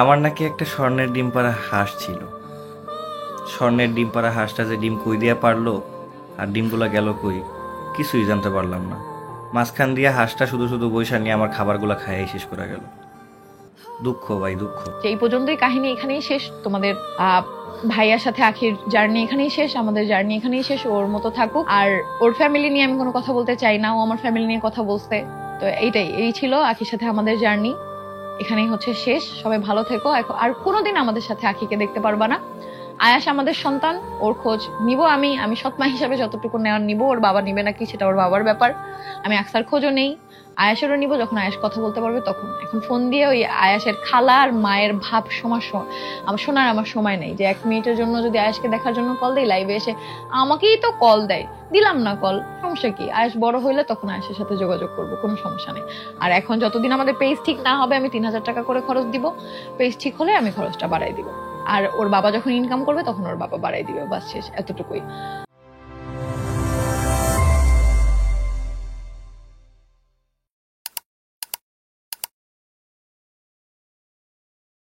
আমার নাকি একটা স্বর্ণের ডিম পাড়া হাঁস ছিল। স্বর্ণের ডিম পাড়া হাঁসটা যে ডিম কই দিয়া পারলো আর ডিমগুলা গেল কই কিছুই জানতে পারলাম না। মাঝখান দিয়া হাঁসটা শুধু শুধু বৈশা নিয়ে আমার খাবারগুলা খাইয়াই শেষ করে গেল। দুঃখ ভাই, দুঃখ। যে এই পর্যন্তই কাহিনী এখানেই শেষ তোমাদের। ভাইয়ার সাথে আখির জার্নি এখানেই শেষ, আমাদের জার্নি এখানেই শেষ। ওর মতো থাকুক। আর ওর ফ্যামিলি নিয়ে আমি কোনো কথা বলতে চাই না, ও আমার ফ্যামিলি নিয়ে কথা বলছে। তো এই ছিল আখির সাথে আমাদের জার্নি, এখানেই হচ্ছে শেষ। সবাই ভালো থেকো। আর কোনোদিন আমাদের সাথে আখিকে দেখতে পারবা না। আয়াস আমাদের সন্তান, ওর খোঁজ নিব আমি। আমি সৎমা হিসাবে যতটুকু নেওয়ার নিব, ওর বাবা নিবে নাকি সেটা ওর বাবার ব্যাপার। আমি আকসার খোঁজও নেই, আয়াসেরও নিব যখন আয়াস কথা বলতে পারবে তখন। এখন ফোন দিয়ে ওই আয়াসের খালা আর মায়ের ভাব আমার শোনার আমার সময় নেই। যে 1 মিনিটের জন্য যদি আয়াসকে দেখার জন্য কল দেয়, লাইভে এসে আমাকেই তো কল দেয়, দিলাম না কল, সমস্যা কি? আয়াস বড় হইলে তখন আয়াসের সাথে যোগাযোগ করবো, কোনো সমস্যা নেই। আর এখন যতদিন আমাদের পেজ ঠিক না হবে, আমি 3000 টাকা করে খরচ দিব। পেজ ঠিক হলে আমি খরচটা বাড়াই দিব। আর ওর বাবা যখন ইনকাম করবে তখন ওর বাবা বাড়াই দিবে, বাস শেষ, এতটুকুই।